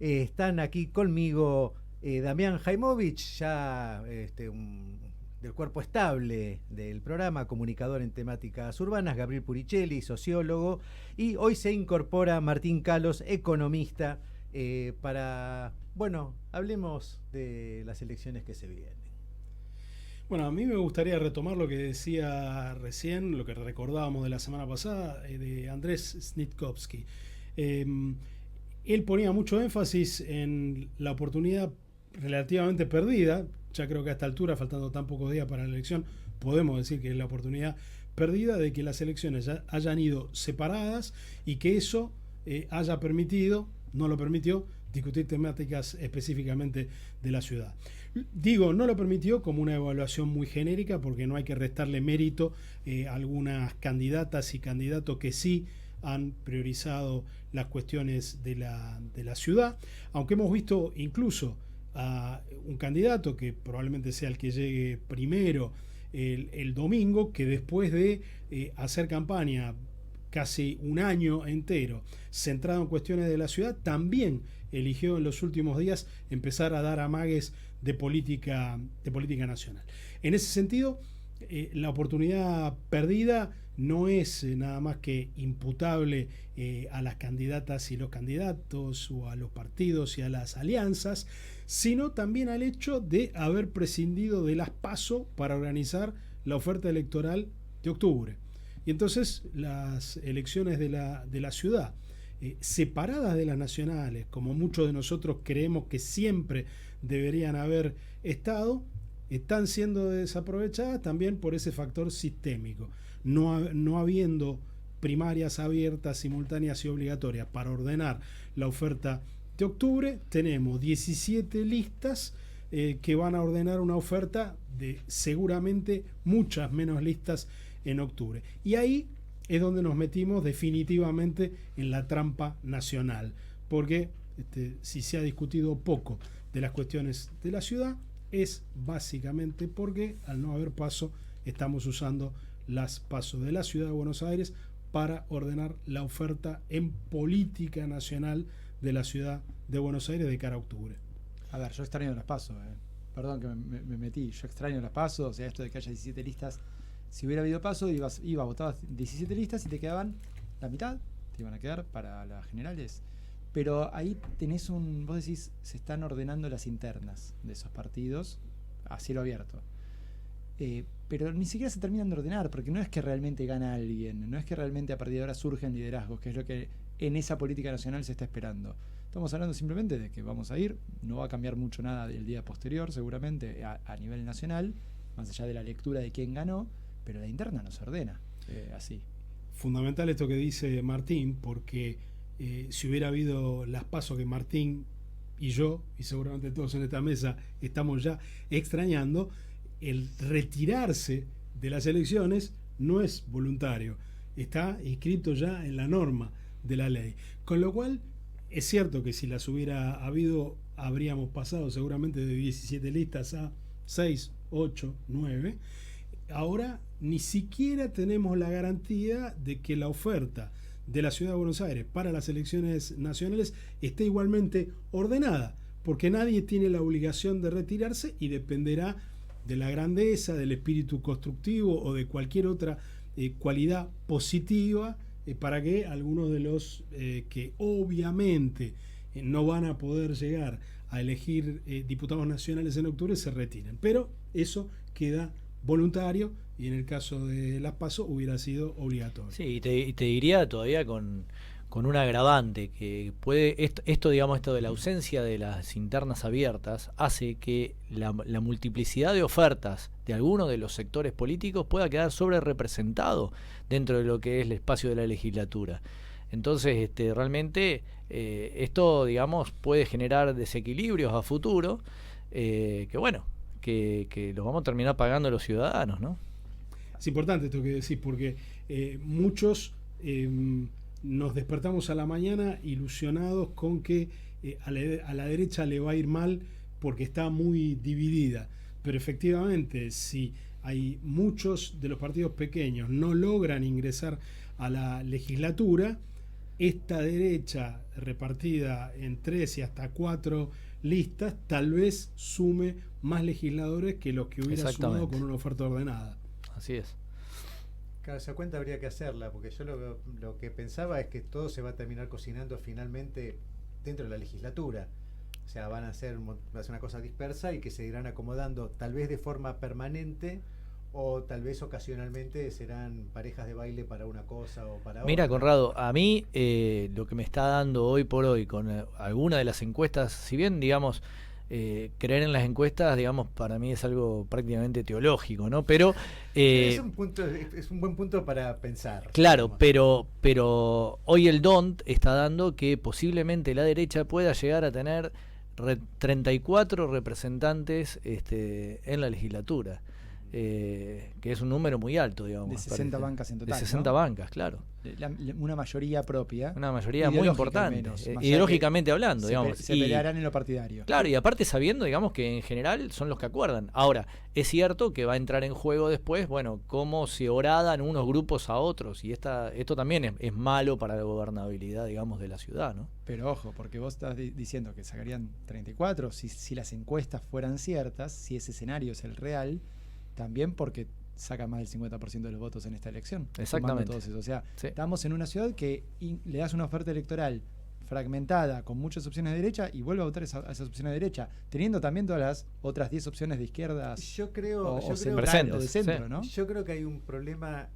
Están aquí conmigo Damián Jaimovich, ya del cuerpo estable del programa, comunicador en temáticas urbanas, Gabriel Puricelli, sociólogo, y hoy se incorpora Martín Calos, economista, bueno, hablemos de las elecciones que se vienen. Bueno, a mí me gustaría retomar lo que decía recién, lo que recordábamos de la semana pasada, de Andrés Snitkovsky. Él ponía mucho énfasis en la oportunidad relativamente perdida. Ya creo que a esta altura, faltando tan pocos días para la elección, podemos decir que es la oportunidad perdida de que las elecciones ya hayan ido separadas y que eso haya permitido, no lo permitió, discutir temáticas específicamente de la ciudad. Digo, no lo permitió como una evaluación muy genérica, porque no hay que restarle mérito a algunas candidatas y candidatos que sí han priorizado las cuestiones de la ciudad, aunque hemos visto incluso a un candidato que probablemente sea el que llegue primero el domingo, que después de hacer campaña casi un año entero centrado en cuestiones de la ciudad, también eligió en los últimos días empezar a dar amagues de política nacional. En ese sentido, la oportunidad perdida no es nada más que imputable a las candidatas y los candidatos, o a los partidos y a las alianzas, sino también al hecho de haber prescindido de las PASO para organizar la oferta electoral de octubre. Y entonces las elecciones de la ciudad, separadas de las nacionales, como muchos de nosotros creemos que siempre deberían haber estado, están siendo desaprovechadas también por ese factor sistémico. No habiendo primarias abiertas, simultáneas y obligatorias para ordenar la oferta de octubre, tenemos 17 listas que van a ordenar una oferta de seguramente muchas menos listas en octubre. Y ahí es donde nos metimos definitivamente en la trampa nacional, porque si se ha discutido poco de las cuestiones de la ciudad, es básicamente porque al no haber PASO estamos usando las PASO de la ciudad de Buenos Aires para ordenar la oferta en política nacional de la ciudad de Buenos Aires de cara a octubre. A ver, yo extraño las PASO, perdón que me metí, yo extraño las PASO, o sea, esto de que haya 17 listas. Si hubiera habido PASO, iba a votar 17 listas y te quedaban la mitad, te iban a quedar para las generales. Pero ahí tenés vos decís, se están ordenando las internas de esos partidos a cielo abierto. Pero ni siquiera se terminan de ordenar, porque no es que realmente gana alguien, no es que realmente a partir de ahora surgen liderazgos, que es lo que en esa política nacional se está esperando. Estamos hablando simplemente de que vamos a ir, no va a cambiar mucho nada del día posterior, seguramente, a nivel nacional, más allá de la lectura de quién ganó, pero la interna no se ordena así. Fundamental esto que dice Martín, porque si hubiera habido las PASO que Martín y yo, y seguramente todos en esta mesa, estamos ya extrañando, el retirarse de las elecciones no es voluntario, está inscrito ya en la norma de la ley. Con lo cual, es cierto que si las hubiera habido, habríamos pasado seguramente de 17 listas a 6, 8, 9. Ahora ni siquiera tenemos la garantía de que la oferta de la ciudad de Buenos Aires para las elecciones nacionales esté igualmente ordenada, porque nadie tiene la obligación de retirarse y dependerá de la grandeza, del espíritu constructivo o de cualquier otra cualidad positiva para que algunos de los que obviamente no van a poder llegar a elegir diputados nacionales en octubre se retiren. Pero eso queda voluntario y en el caso de las PASO hubiera sido obligatorio. Sí, y te diría todavía con un agravante que puede esto digamos, esto de la ausencia de las internas abiertas hace que la multiplicidad de ofertas de algunos de los sectores políticos pueda quedar sobre representado dentro de lo que es el espacio de la legislatura. Entonces, realmente esto, digamos, puede generar desequilibrios a futuro que bueno, que los vamos a terminar pagando los ciudadanos, ¿no? Es importante esto que decís, porque muchos nos despertamos a la mañana ilusionados con que a la derecha le va a ir mal porque está muy dividida. Pero efectivamente, si hay muchos de los partidos pequeños no logran ingresar a la legislatura, esta derecha repartida en 3 y hasta 4 listas tal vez sume más legisladores que los que hubiera sumado con una oferta ordenada. Así es. Claro, esa cuenta habría que hacerla, porque yo lo que pensaba es que todo se va a terminar cocinando finalmente dentro de la legislatura. O sea, va a ser una cosa dispersa y que se irán acomodando tal vez de forma permanente, o tal vez ocasionalmente serán parejas de baile para una cosa o para otra. Mira, Conrado, a mí lo que me está dando hoy por hoy con alguna de las encuestas, si bien, digamos, creer en las encuestas, digamos, para mí es algo prácticamente teológico, ¿no? Pero es un buen punto para pensar. Claro, digamos. pero hoy el DONT está dando que posiblemente la derecha pueda llegar a tener 34 representantes en la legislatura. Que es un número muy alto, digamos. De 60 bancas en total. De 60 ¿no? bancas, claro. Una mayoría propia. Una mayoría muy importante. Menos, ideológicamente hablando, digamos. Se pelearán en lo partidario. Claro, y aparte sabiendo, digamos, que en general son los que acuerdan. Ahora, es cierto que va a entrar en juego después, bueno, cómo se horadan unos grupos a otros. Y esto también es malo para la gobernabilidad, digamos, de la ciudad, ¿no? Pero ojo, porque vos estás diciendo que sacarían 34, si las encuestas fueran ciertas, si ese escenario es el real, también porque saca más del 50% de los votos en esta elección. Exactamente. Todos esos. O sea, sí. Estamos en una ciudad que le das una oferta electoral fragmentada con muchas opciones de derecha y vuelve a votar a esas opciones de derecha, teniendo también todas las otras 10 opciones de izquierdas yo creo o de centro, ¿no? Yo creo que hay un problema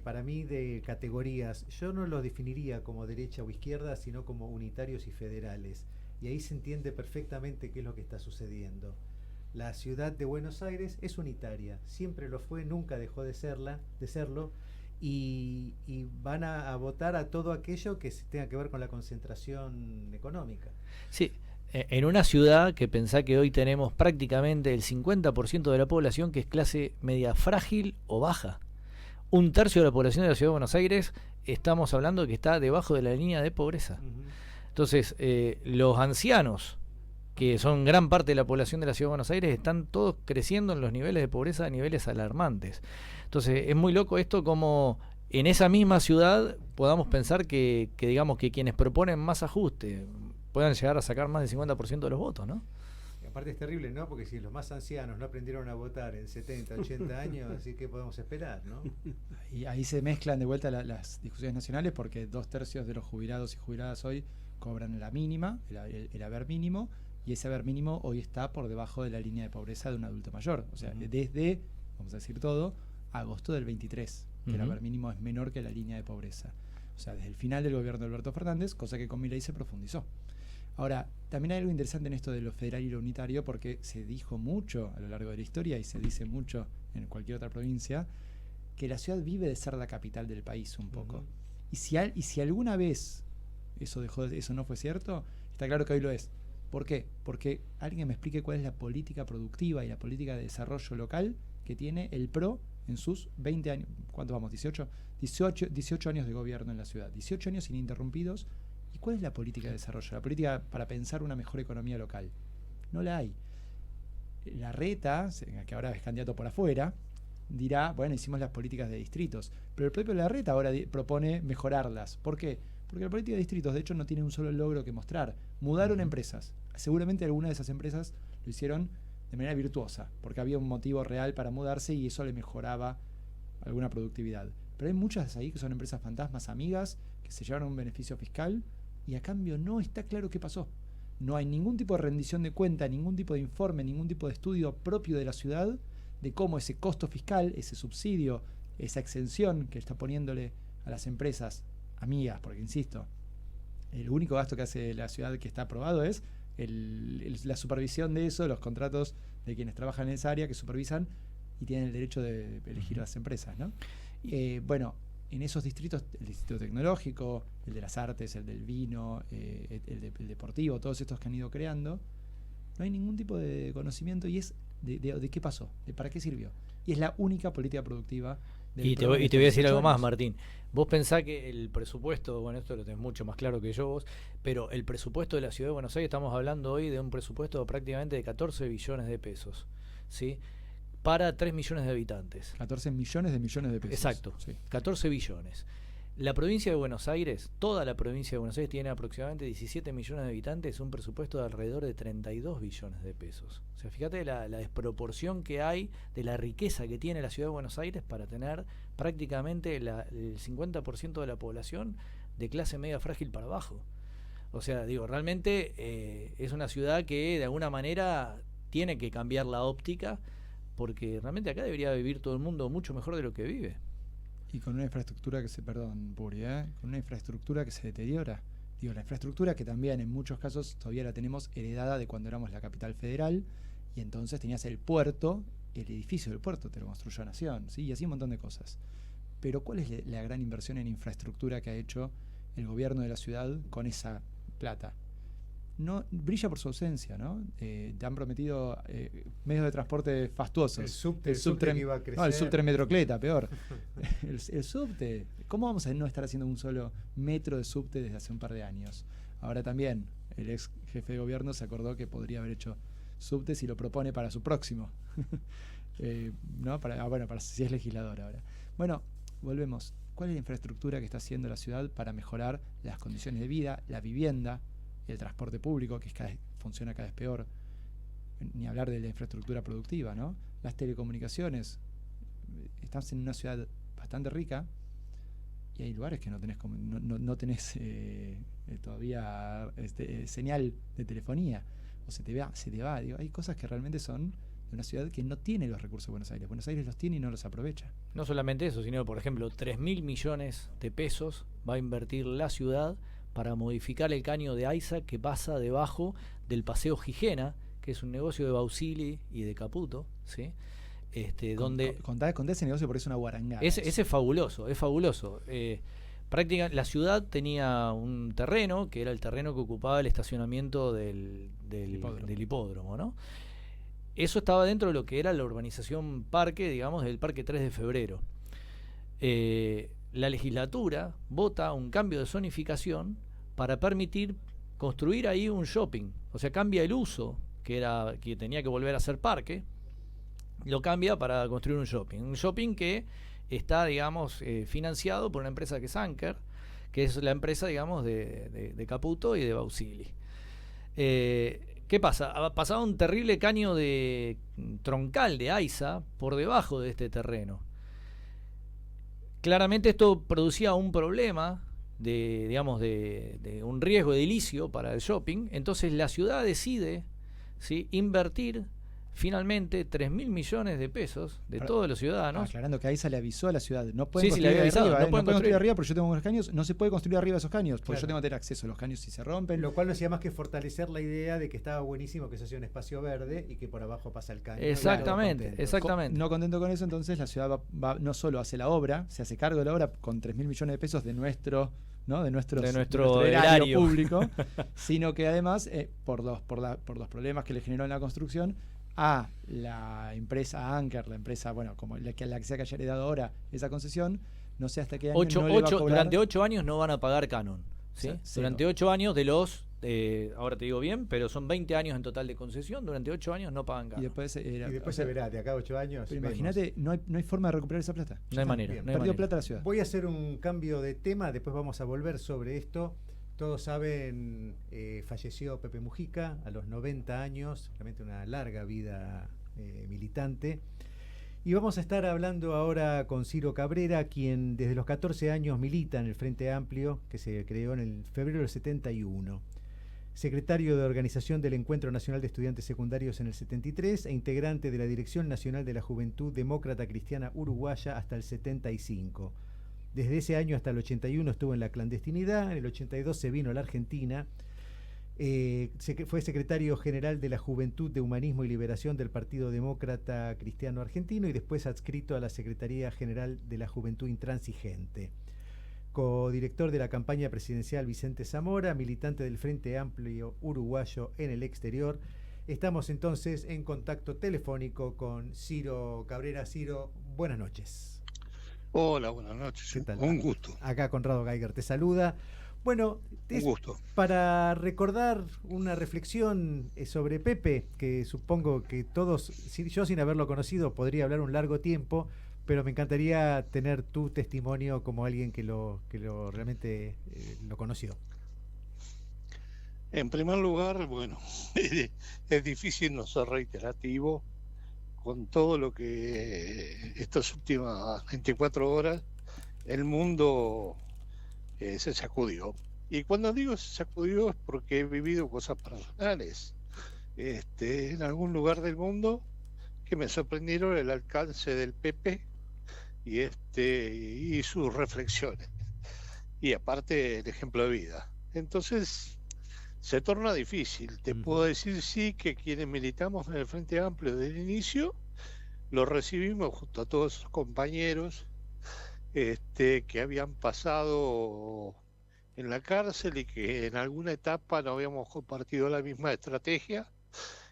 para mí de categorías. Yo no los definiría como derecha o izquierda, sino como unitarios y federales. Y ahí se entiende perfectamente qué es lo que está sucediendo. La ciudad de Buenos Aires es unitaria, siempre lo fue, nunca dejó de serlo, y van a votar a todo aquello que tenga que ver con la concentración económica. Sí, en una ciudad que pensá que hoy tenemos prácticamente el 50% de la población que es clase media frágil o baja. 1/3 de la población de la ciudad de Buenos Aires estamos hablando que está debajo de la línea de pobreza. Entonces, los ancianos, que son gran parte de la población de la Ciudad de Buenos Aires, están todos creciendo en los niveles de pobreza a niveles alarmantes. Entonces, es muy loco esto como en esa misma ciudad podamos pensar que digamos que quienes proponen más ajuste puedan llegar a sacar más del 50% de los votos, ¿no? Y aparte es terrible, ¿no? Porque si los más ancianos no aprendieron a votar en 70, 80 años, así que podemos esperar, ¿no? Y ahí se mezclan de vuelta las discusiones nacionales, porque 2/3 de los jubilados y jubiladas hoy cobran la mínima, el haber mínimo, y ese haber mínimo hoy está por debajo de la línea de pobreza de un adulto mayor. O sea, desde, vamos a decir todo, agosto del 23, que el haber mínimo es menor que la línea de pobreza. O sea, desde el final del gobierno de Alberto Fernández, cosa que con Milei se profundizó. Ahora, también hay algo interesante en esto de lo federal y lo unitario, porque se dijo mucho a lo largo de la historia, y se dice mucho en cualquier otra provincia, que la ciudad vive de ser la capital del país un poco. Y si alguna vez eso no fue cierto, está claro que hoy lo es. ¿Por qué? Porque alguien me explique cuál es la política productiva y la política de desarrollo local que tiene el PRO en sus 20 años, ¿cuántos vamos? 18 años de gobierno en la ciudad, 18 años ininterrumpidos. ¿Y cuál es la política de desarrollo? La política para pensar una mejor economía local. No la hay. Larreta, que ahora es candidato por afuera, dirá, bueno, hicimos las políticas de distritos, pero el propio Larreta ahora propone mejorarlas. ¿Por qué? Porque la política de distritos, de hecho, no tiene un solo logro que mostrar. Mudaron empresas. Seguramente algunas de esas empresas lo hicieron de manera virtuosa, porque había un motivo real para mudarse y eso le mejoraba alguna productividad. Pero hay muchas ahí que son empresas fantasmas, amigas, que se llevaron un beneficio fiscal y a cambio no está claro qué pasó. No hay ningún tipo de rendición de cuenta, ningún tipo de informe, ningún tipo de estudio propio de la ciudad de cómo ese costo fiscal, ese subsidio, esa exención que está poniéndole a las empresas amigas, porque insisto, el único gasto que hace la ciudad que está aprobado es la supervisión de eso, los contratos de quienes trabajan en esa área que supervisan y tienen el derecho de elegir a las empresas, ¿no? Bueno, en esos distritos, el distrito tecnológico, el de las artes, el del vino, el deportivo, todos estos que han ido creando, no hay ningún tipo de conocimiento y es de qué pasó, de para qué sirvió. Y es la única política productiva. Y te voy a decir algo más, Martín. Vos pensás que el presupuesto, bueno, esto lo tenés mucho más claro que yo vos, pero el presupuesto de la Ciudad de Buenos Aires, estamos hablando hoy de un presupuesto prácticamente de 14 billones de pesos, ¿sí? Para 3 millones de habitantes. 14 millones de pesos. Exacto, sí. 14 billones. La provincia de Buenos Aires, toda la provincia de Buenos Aires tiene aproximadamente 17 millones de habitantes, un presupuesto de alrededor de 32 billones de pesos. O sea, fíjate la desproporción que hay de la riqueza que tiene la ciudad de Buenos Aires para tener prácticamente el 50% de la población de clase media frágil para abajo. O sea, digo, realmente es una ciudad que de alguna manera tiene que cambiar la óptica, porque realmente acá debería vivir todo el mundo mucho mejor de lo que vive. Y con una infraestructura que se, perdón, Puri, con una infraestructura que se deteriora. Digo, la infraestructura que también en muchos casos todavía la tenemos heredada de cuando éramos la capital federal, y entonces tenías el puerto, el edificio del puerto te lo construyó Nación, ¿sí? Y así un montón de cosas. Pero ¿cuál es la gran inversión en infraestructura que ha hecho el gobierno de la ciudad con esa plata? No brilla por su ausencia, ¿no? Te han prometido medios de transporte fastuosos. El subte que iba a crecer. No, el subtren Metrocleta, peor. el subte. ¿Cómo vamos a no estar haciendo un solo metro de subte desde hace un par de años? Ahora también el ex jefe de gobierno se acordó que podría haber hecho subtes y lo propone para su próximo. ¿No? Para si es legislador ahora. Bueno, volvemos. ¿Cuál es la infraestructura que está haciendo la ciudad para mejorar las condiciones de vida, la vivienda, el transporte público, que funciona cada vez peor? Ni hablar de la infraestructura productiva, ¿no? Las telecomunicaciones. Estamos en una ciudad bastante rica y hay lugares que no tenés todavía señal de telefonía, o se te va. Digo, hay cosas que realmente son de una ciudad que no tiene los recursos de Buenos Aires. Buenos Aires los tiene y no los aprovecha. No solamente eso, sino, por ejemplo, 3.000 millones de pesos va a invertir la ciudad para modificar el caño de Aiza que pasa debajo del Paseo Gijena, que es un negocio de Bausili y de Caputo, ¿sí? Donde contá ese negocio porque es una guarangada. Ese es fabuloso, es fabuloso. Prácticamente la ciudad tenía un terreno, que era el terreno que ocupaba el estacionamiento del hipódromo, ¿no? Eso estaba dentro de lo que era la urbanización parque, digamos, del Parque 3 de Febrero. La legislatura vota un cambio de zonificación para permitir construir ahí un shopping. O sea, cambia el uso, que tenía que volver a ser parque, lo cambia para construir un shopping. Un shopping que está, digamos, financiado por una empresa que es Anker, que es la empresa, digamos, de Caputo y de Bausili. ¿Qué pasa? Pasaba un terrible caño de troncal de Aiza por debajo de este terreno. Claramente esto producía un problema de un riesgo edilicio para el shopping. Entonces la ciudad decide, ¿sí?, invertir finalmente 3.000 millones de pesos de todos los ciudadanos. Aclarando que Aiza le avisó a la ciudad, no pueden construir arriba, no pueden construir arriba porque yo tengo unos caños, no se puede construir arriba de esos caños, porque yo tengo que tener acceso a los caños si se rompen. Lo cual no hacía más que fortalecer la idea de que estaba buenísimo que se hacía un espacio verde y que por abajo pasa el caño. Exactamente. No contento con eso, entonces la ciudad no solo hace la obra, se hace cargo de la obra con 3.000 millones de pesos de nuestro erario público, sino que además, por los problemas que le generó en la construcción, a la empresa Anker, la empresa, como la que se haya heredado ahora esa concesión, no sé hasta qué año no le va a cobrar. Durante 8 años no van a pagar canon, ¿sí? Durante 8 años de los, ahora te digo bien, pero son 20 años en total de concesión, durante 8 años no pagan canon. Y después se verá, de acá a 8 años. Pero imagínate, no hay forma de recuperar esa plata. No hay manera. Perdió plata la ciudad. Voy a hacer un cambio de tema, después vamos a volver sobre esto. Todos saben, falleció Pepe Mujica a los 90 años, realmente una larga vida militante. Y vamos a estar hablando ahora con Ciro Cabrera, quien desde los 14 años milita en el Frente Amplio, que se creó en el febrero del 71. Secretario de Organización del Encuentro Nacional de Estudiantes Secundarios en el 73 e integrante de la Dirección Nacional de la Juventud Demócrata Cristiana Uruguaya hasta el 75. Desde ese año hasta el 81 estuvo en la clandestinidad, en el 82 se vino a la Argentina, fue secretario general de la Juventud de Humanismo y Liberación del Partido Demócrata Cristiano Argentino y después adscrito a la Secretaría General de la Juventud Intransigente. Codirector de la campaña presidencial Vicente Zamora, militante del Frente Amplio Uruguayo en el exterior. Estamos entonces en contacto telefónico con Ciro Cabrera. Ciro, buenas noches. Hola, buenas noches. ¿Qué tal? Un gusto. Acá Conrado Geiger te saluda. Bueno, un gusto. Para recordar una reflexión sobre Pepe, que supongo que todos, yo sin haberlo conocido, podría hablar un largo tiempo, pero me encantaría tener tu testimonio como alguien que lo realmente lo conoció. En primer lugar, bueno, es difícil no ser reiterativo con todo lo que estas últimas 24 horas el mundo se sacudió. Y cuando digo se sacudió es porque he vivido cosas personales en algún lugar del mundo que me sorprendieron el alcance del PP y sus reflexiones. Y aparte el ejemplo de vida. Entonces se torna difícil. Te puedo decir sí que quienes militamos en el Frente Amplio desde el inicio lo recibimos junto a todos sus compañeros que habían pasado en la cárcel y que en alguna etapa no habíamos compartido la misma estrategia.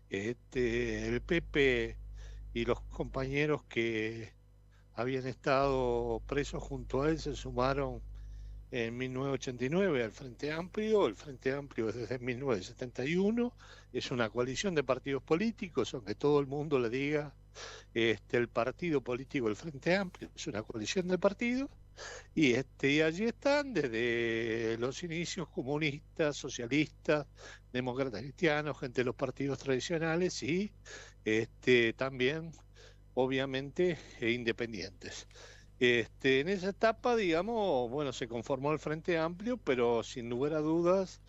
El Pepe y los compañeros que habían estado presos junto a él se sumaron en 1989 al Frente Amplio. El Frente Amplio es desde 1971, es una coalición de partidos políticos, aunque todo el mundo le diga el partido político del Frente Amplio es una coalición de partidos, y allí están desde los inicios comunistas, socialistas, demócratas cristianos, gente de los partidos tradicionales y también, obviamente, independientes. En esa etapa, digamos, bueno, se conformó el Frente Amplio, pero sin lugar a dudas,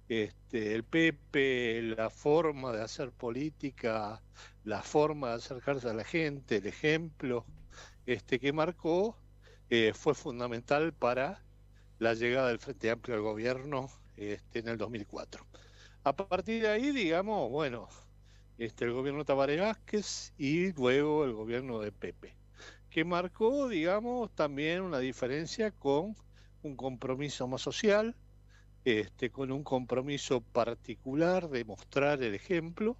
el PP, la forma de hacer política, la forma de acercarse a la gente, el ejemplo que marcó, fue fundamental para la llegada del Frente Amplio al gobierno en el 2004. A partir de ahí, digamos, bueno, el gobierno de Tabaré Vázquez y luego el gobierno de Pepe, que marcó, digamos, también una diferencia con un compromiso más social, con un compromiso particular de mostrar el ejemplo,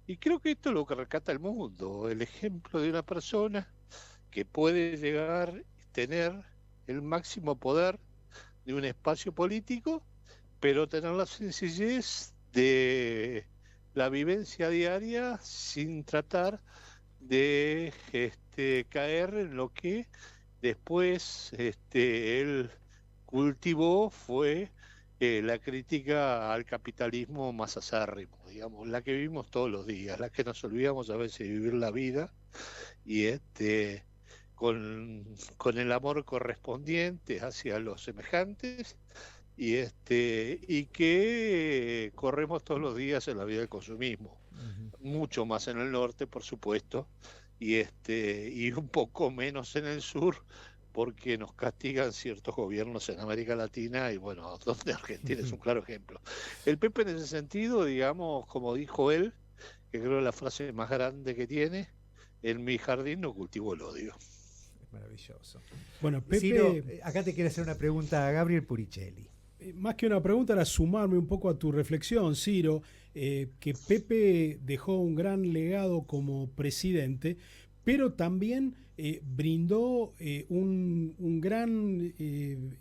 y creo que esto es lo que rescata el mundo, el ejemplo de una persona que puede llegar a tener el máximo poder de un espacio político, pero tener la sencillez de la vivencia diaria sin tratar de caer en lo que después él cultivó, fue la crítica al capitalismo más acérrimo, digamos, la que vivimos todos los días, la que nos olvidamos a veces de vivir la vida y con el amor correspondiente hacia los semejantes y que corremos todos los días en la vida del consumismo, mucho más en el norte, por supuesto, y un poco menos en el sur, porque nos castigan ciertos gobiernos en América Latina y bueno, donde Argentina es un claro ejemplo. El Pepe en ese sentido, digamos, como dijo él, que creo es la frase más grande que tiene, en mi jardín no cultivo el odio. Es maravilloso. Bueno, Pepe, Ciro, acá te quiere hacer una pregunta a Gabriel Puricelli. Más que una pregunta era sumarme un poco a tu reflexión, Ciro, que Pepe dejó un gran legado como presidente, pero también brindó un gran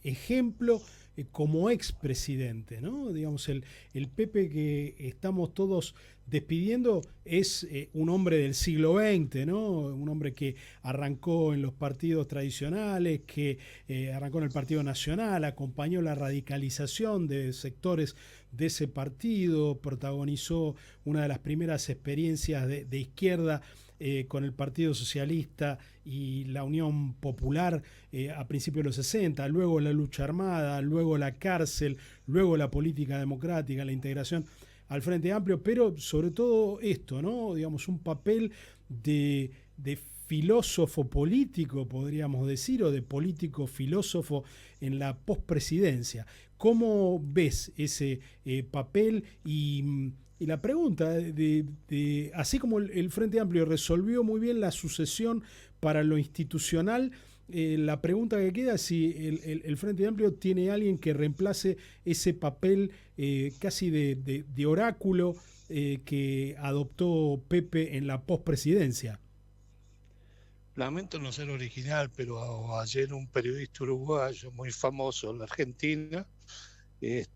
ejemplo como expresidente, ¿no? Digamos, el Pepe que estamos todos despidiendo es un hombre del siglo XX, ¿no? Un hombre que arrancó en los partidos tradicionales, que arrancó en el Partido Nacional, acompañó la radicalización de sectores de ese partido, protagonizó una de las primeras experiencias de izquierda con el Partido Socialista y la Unión Popular a principios de los 60, luego la lucha armada, luego la cárcel, luego la política democrática, la integración al Frente Amplio, pero sobre todo esto, ¿no? Digamos, un papel de filósofo político, podríamos decir, o de político filósofo en la pospresidencia. ¿Cómo ves ese papel? Y la pregunta, así como el Frente Amplio resolvió muy bien la sucesión para lo institucional, la pregunta que queda es si el Frente Amplio tiene alguien que reemplace ese papel casi de oráculo que adoptó Pepe en la pospresidencia. Lamento no ser original, pero ayer un periodista uruguayo muy famoso en la Argentina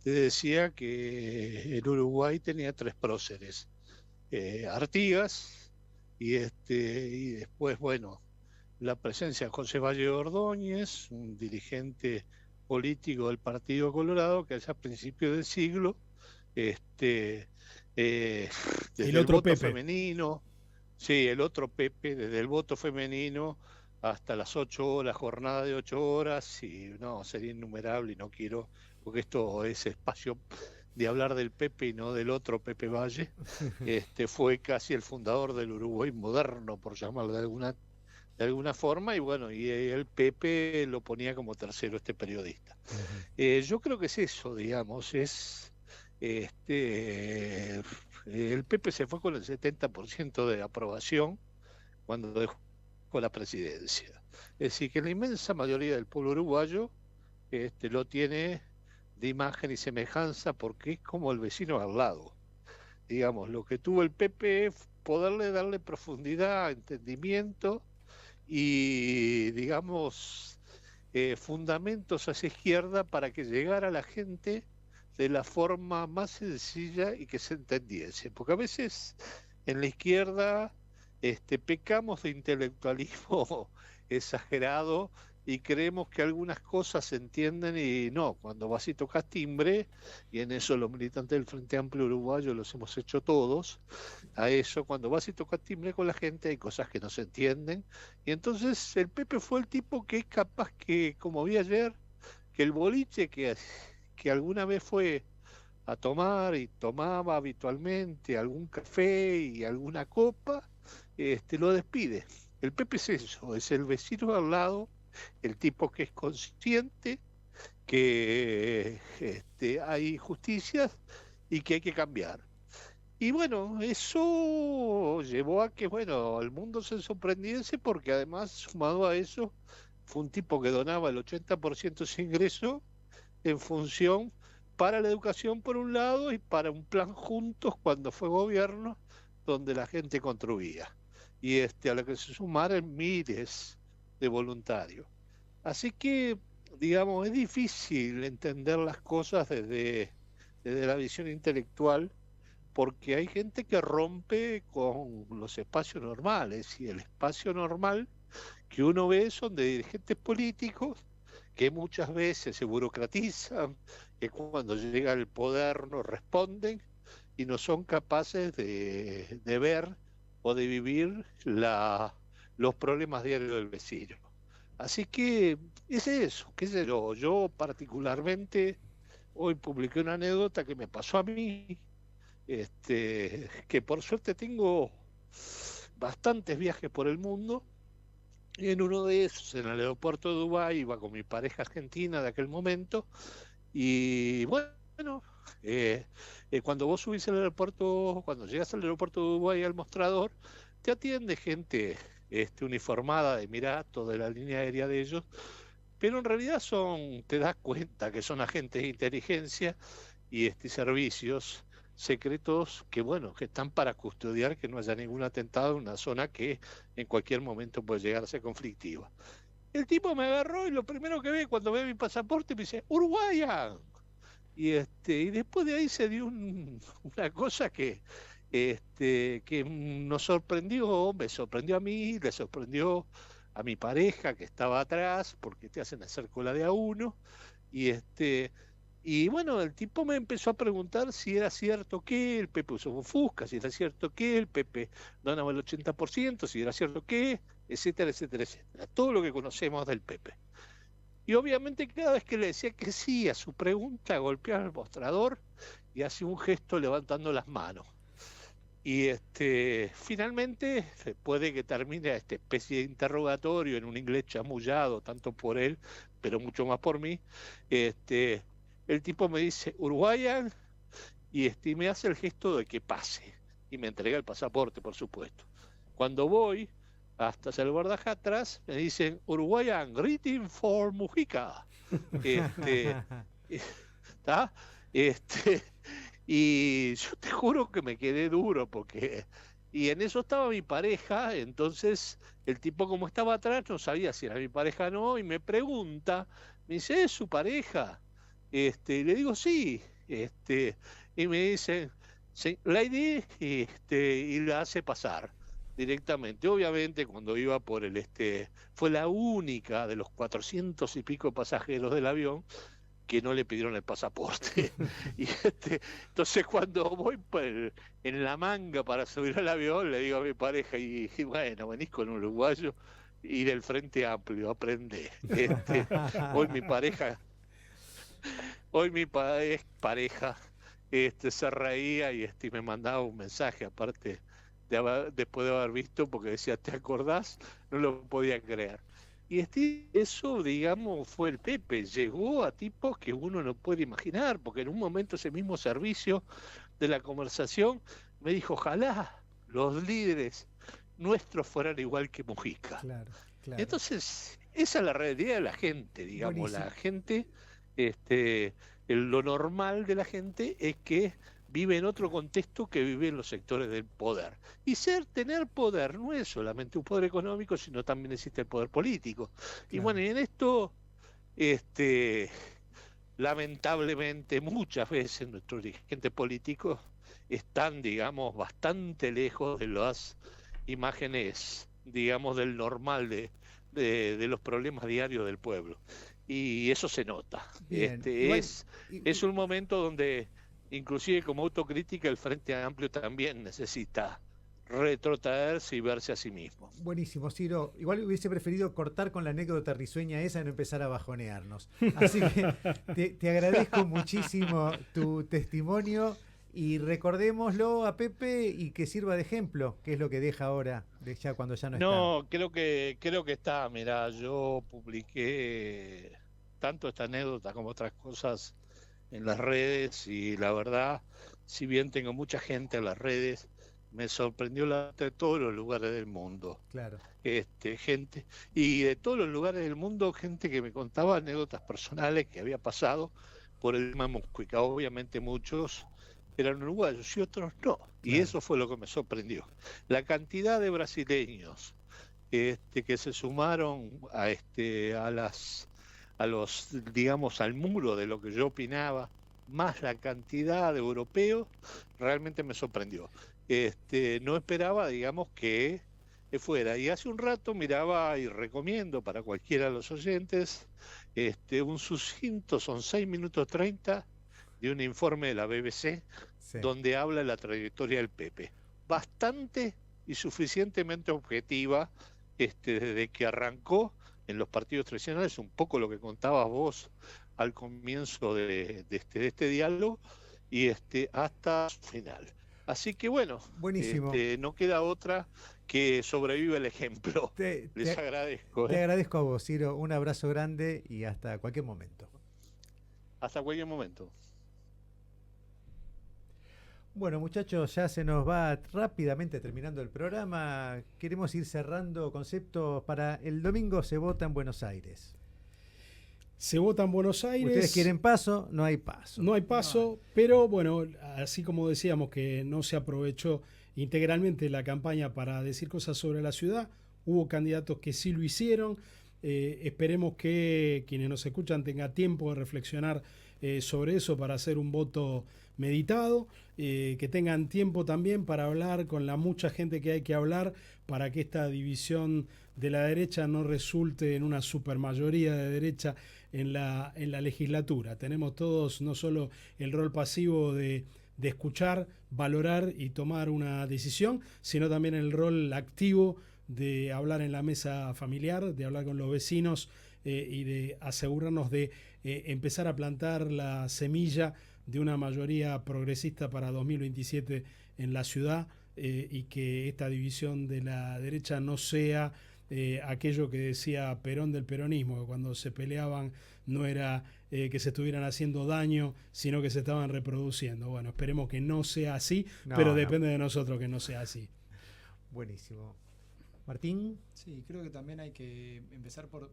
decía que el Uruguay tenía 3 próceres, Artigas y después, bueno, la presencia de José Valle Ordóñez, un dirigente político del Partido Colorado, que a principios del siglo, desde el otro voto Pepe femenino, sí, el otro Pepe, desde el voto femenino hasta las 8 horas, jornada de 8 horas, y no, sería innumerable y no quiero, porque esto es espacio de hablar del Pepe y no del otro Pepe Valle. Fue casi el fundador del Uruguay moderno, por llamarlo de alguna forma, y bueno, y el Pepe lo ponía como tercero este periodista. Yo creo que es eso, digamos, el Pepe se fue con el 70% de aprobación cuando dejó la presidencia. Es decir, que la inmensa mayoría del pueblo uruguayo lo tiene de imagen y semejanza porque es como el vecino al lado. Digamos, lo que tuvo el Pepe es poderle darle profundidad, entendimiento y, digamos, fundamentos hacia izquierda para que llegara a la gente de la forma más sencilla y que se entendiese. Porque a veces en la izquierda pecamos de intelectualismo exagerado y creemos que algunas cosas se entienden y no, cuando vas y tocas timbre, y en eso los militantes del Frente Amplio Uruguayo los hemos hecho todos, a eso, cuando vas y tocas timbre con la gente hay cosas que no se entienden, y entonces el Pepe fue el tipo que es capaz que, como vi ayer, que el boliche que alguna vez fue a tomar y tomaba habitualmente algún café y alguna copa, lo despide. El Pepe es eso, es el vecino al lado, el tipo que es consciente que hay injusticias y que hay que cambiar. Y bueno, eso llevó a que, bueno, el mundo se sorprendiese porque además, sumado a eso, fue un tipo que donaba el 80% de su ingreso en función para la educación por un lado y para un plan Juntos cuando fue gobierno donde la gente contribuía. Y a lo que se sumaron miles de voluntarios. Así que, digamos, es difícil entender las cosas desde la visión intelectual porque hay gente que rompe con los espacios normales y el espacio normal que uno ve son de dirigentes políticos que muchas veces se burocratizan, que cuando llega el poder no responden y no son capaces de ver o de vivir los problemas diarios del vecino. Así que es eso, qué sé yo. Yo particularmente hoy publiqué una anécdota que me pasó a mí, que por suerte tengo bastantes viajes por el mundo, y en uno de esos, en el aeropuerto de Dubái, iba con mi pareja argentina de aquel momento, y bueno, cuando vos subís al aeropuerto, cuando llegas al aeropuerto de Dubái al mostrador, te atiende gente uniformada de Emiratos, de la línea aérea de ellos, pero en realidad te das cuenta que son agentes de inteligencia y servicios secretos que, bueno, que están para custodiar que no haya ningún atentado en una zona que en cualquier momento puede llegar a ser conflictiva. El tipo me agarró y lo primero que ve cuando ve mi pasaporte me dice, Uruguayan. Y después de ahí se dio una cosa que nos sorprendió, me sorprendió a mí, le sorprendió a mi pareja que estaba atrás, porque te hacen hacer cola de a uno, y bueno, el tipo me empezó a preguntar si era cierto que el Pepe usó un Fusca, si era cierto que el Pepe donaba el 80%, si era cierto que, etcétera, etcétera, etcétera. Todo lo que conocemos del Pepe. Y obviamente cada vez que le decía que sí a su pregunta, golpeaba el mostrador y hacía un gesto levantando las manos. Y finalmente, después de que termine esta especie de interrogatorio en un inglés chamullado, tanto por él, pero mucho más por mí, el tipo me dice, Uruguayan, y me hace el gesto de que pase. Y me entrega el pasaporte, por supuesto. Cuando voy hasta salvadoreña atrás, me dicen, Uruguayan, greeting for Mujica. ¿Está? Y yo te juro que me quedé duro porque... Y en eso estaba mi pareja, entonces el tipo como estaba atrás no sabía si era mi pareja o no, y me pregunta, me dice, ¿es su pareja? Y le digo, sí, y me dice, sí, lady, y la hace pasar. directamente. Obviamente cuando iba por el fue la única de los 400 y pico pasajeros del avión que no le pidieron el pasaporte. Y entonces cuando voy en la manga para subir al avión, le digo a mi pareja, y bueno, venís con un uruguayo y del Frente Amplio, aprendé. Hoy mi pareja, pareja se reía y me mandaba un mensaje, aparte después de haber visto, porque decía, ¿te acordás? No lo podía creer. Y eso, digamos, fue el Pepe, llegó a tipos que uno no puede imaginar, porque en un momento ese mismo servicio de la conversación me dijo, ojalá los líderes nuestros fueran igual que Mujica. Claro, claro. Entonces, esa es la realidad de la gente, digamos. Buenísimo. La gente, lo normal de la gente es que vive en otro contexto que vive en los sectores del poder. Y tener poder no es solamente un poder económico, sino también existe el poder político. Claro. Y bueno, y en esto, lamentablemente, muchas veces nuestros dirigentes políticos están, digamos, bastante lejos de las imágenes, digamos, del normal de los problemas diarios del pueblo. Y eso se nota. Bien. Es un momento donde, inclusive como autocrítica, el Frente Amplio también necesita retrotraerse y verse a sí mismo. Buenísimo, Ciro. Igual hubiese preferido cortar con la anécdota risueña esa y no empezar a bajonearnos. Así que te agradezco muchísimo tu testimonio y recordémoslo a Pepe y que sirva de ejemplo, que es lo que deja ahora, ya cuando ya no está. No, creo que está. Mirá, yo publiqué tanto esta anécdota como otras cosas en las redes y la verdad, si bien tengo mucha gente en las redes, me sorprendió de todos los lugares del mundo. Claro. Gente, y de todos los lugares del mundo, gente que me contaba anécdotas personales que había pasado por el tema Mujica. Obviamente muchos eran uruguayos y otros no. Claro. Y eso fue lo que me sorprendió. La cantidad de brasileños que se sumaron digamos, al muro de lo que yo opinaba, más la cantidad de europeos, realmente me sorprendió. No esperaba, digamos, que fuera. Y hace un rato miraba y recomiendo para cualquiera de los oyentes un sucinto, son 6 minutos 30 de un informe de la BBC, sí, donde habla de la trayectoria del Pepe. Bastante y suficientemente objetiva, desde que arrancó en los partidos tradicionales, un poco lo que contabas vos al comienzo de este diálogo, y hasta su final. Así que bueno, buenísimo. No queda otra que sobrevive el ejemplo. Les agradezco. Te agradezco a vos, Ciro. Un abrazo grande y hasta cualquier momento. Hasta cualquier momento. Bueno, muchachos, ya se nos va rápidamente terminando el programa. Queremos ir cerrando conceptos. Para el domingo se vota en Buenos Aires. Se vota en Buenos Aires. ¿Ustedes quieren paso? No hay paso. No hay paso, no. Pero bueno, así como decíamos que no se aprovechó integralmente la campaña para decir cosas sobre la ciudad, hubo candidatos que sí lo hicieron. Esperemos que quienes nos escuchan tengan tiempo de reflexionar sobre eso para hacer un voto meditado, que tengan tiempo también para hablar con la mucha gente que hay que hablar para que esta división de la derecha no resulte en una supermayoría de derecha en la legislatura. Tenemos todos no solo el rol pasivo de escuchar, valorar y tomar una decisión, sino también el rol activo de hablar en la mesa familiar, de hablar con los vecinos y de asegurarnos de empezar a plantar la semilla de una mayoría progresista para 2027 en la ciudad, y que esta división de la derecha no sea aquello que decía Perón del peronismo, que cuando se peleaban no era que se estuvieran haciendo daño, sino que se estaban reproduciendo. Bueno, esperemos que no sea así, pero depende de nosotros que no sea así. Buenísimo. Martín. Sí, creo que también hay que empezar por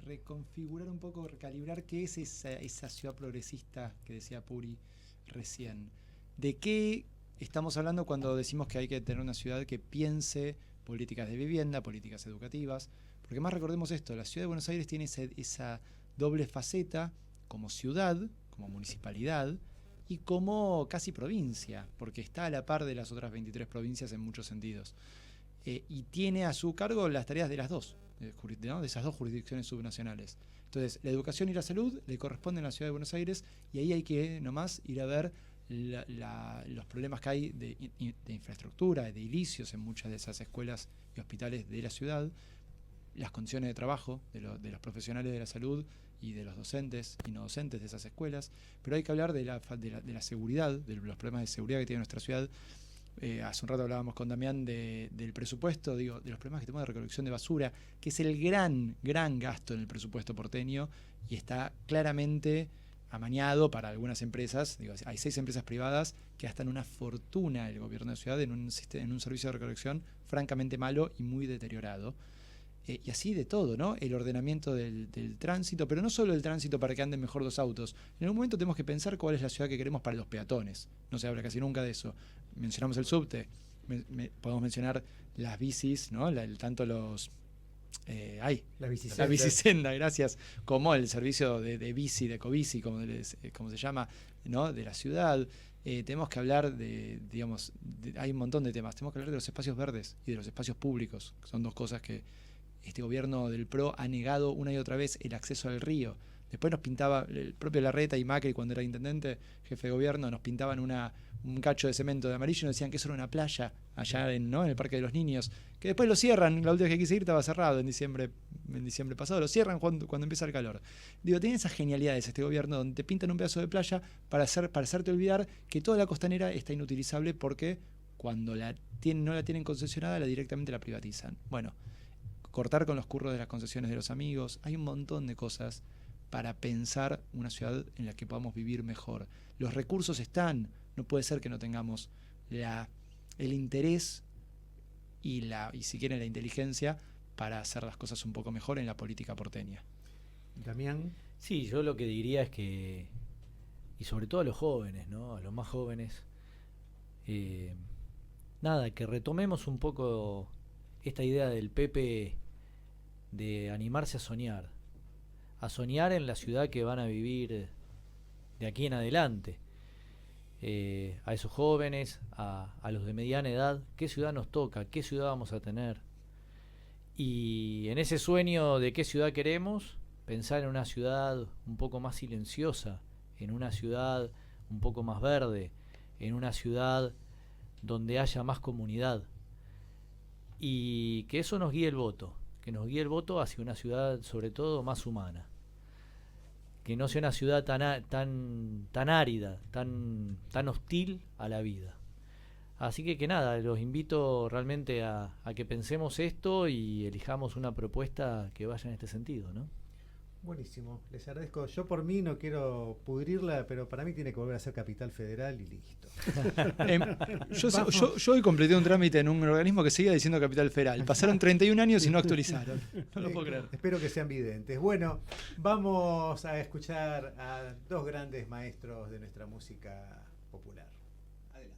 reconfigurar un poco, recalibrar qué es esa ciudad progresista que decía Puri recién. ¿De qué estamos hablando cuando decimos que hay que tener una ciudad que piense políticas de vivienda, políticas educativas? Porque más recordemos esto, la ciudad de Buenos Aires tiene esa doble faceta como ciudad, como municipalidad, y como casi provincia, porque está a la par de las otras 23 provincias en muchos sentidos. Y tiene a su cargo las tareas de las dos, ¿no? De esas dos jurisdicciones subnacionales. Entonces, la educación y la salud le corresponden a la Ciudad de Buenos Aires, y ahí hay que nomás ir a ver los problemas que hay de infraestructura, de edilicios en muchas de esas escuelas y hospitales de la ciudad, las condiciones de trabajo de los profesionales de la salud y de los docentes y no docentes de esas escuelas, pero hay que hablar de la seguridad, de los problemas de seguridad que tiene nuestra ciudad. Hace un rato hablábamos con Damián del presupuesto, de los problemas que tenemos de recolección de basura, que es el gran gasto en el presupuesto porteño, y está claramente amañado para algunas empresas. Hay 6 empresas privadas que gastan una fortuna el gobierno de la ciudad en un servicio de recolección francamente malo y muy deteriorado. Y así de todo, ¿no? El ordenamiento del tránsito, pero no solo el tránsito para que anden mejor los autos. En algún momento tenemos que pensar cuál es la ciudad que queremos para los peatones. No se habla casi nunca de eso. Mencionamos el subte, podemos mencionar las bicis, ¿no? Tanto los... la bicisenda, gracias, como el servicio de bici, de ecobici, como se llama, ¿no? De la ciudad. Tenemos que hablar hay un montón de temas. Tenemos que hablar de los espacios verdes y de los espacios públicos, que son dos cosas que este gobierno del PRO ha negado una y otra vez el acceso al río. Después nos pintaba, el propio Larreta y Macri, cuando era intendente, jefe de gobierno, nos pintaban un cacho de cemento de amarillo y nos decían que eso era una playa allá en el Parque de los Niños, que después lo cierran. La última vez que quise ir estaba cerrado en diciembre pasado, lo cierran cuando empieza el calor. Tiene esas genialidades este gobierno, donde te pintan un pedazo de playa para hacerte olvidar que toda la costanera está inutilizable, porque cuando no la tienen concesionada, directamente la privatizan. Bueno, cortar con los curros de las concesiones de los amigos. Hay un montón de cosas para pensar una ciudad en la que podamos vivir mejor. Los recursos están, no puede ser que no tengamos el interés y si quieren la inteligencia para hacer las cosas un poco mejor en la política porteña. Damián. Sí, yo lo que diría es que, y sobre todo a los jóvenes, ¿no? A los más jóvenes, que retomemos un poco esta idea del Pepe de animarse a soñar en la ciudad que van a vivir de aquí en adelante. A esos jóvenes, a los de mediana edad, qué ciudad nos toca, qué ciudad vamos a tener. Y en ese sueño de qué ciudad queremos, pensar en una ciudad un poco más silenciosa, en una ciudad un poco más verde, en una ciudad donde haya más comunidad. Y que eso nos guíe el voto, hacia una ciudad sobre todo más humana. Que no sea una ciudad tan árida, tan hostil a la vida. Así que nada, los invito realmente a que pensemos esto y elijamos una propuesta que vaya en este sentido, ¿no? Buenísimo, les agradezco. Yo por mí no quiero pudrirla, pero para mí tiene que volver a ser Capital Federal y listo. Yo hoy completé un trámite en un organismo que seguía diciendo Capital Federal. Pasaron 31 años y no actualizaron. No lo puedo creer. Espero que sean videntes. Bueno, vamos a escuchar a 2 grandes maestros de nuestra música popular. Adelante.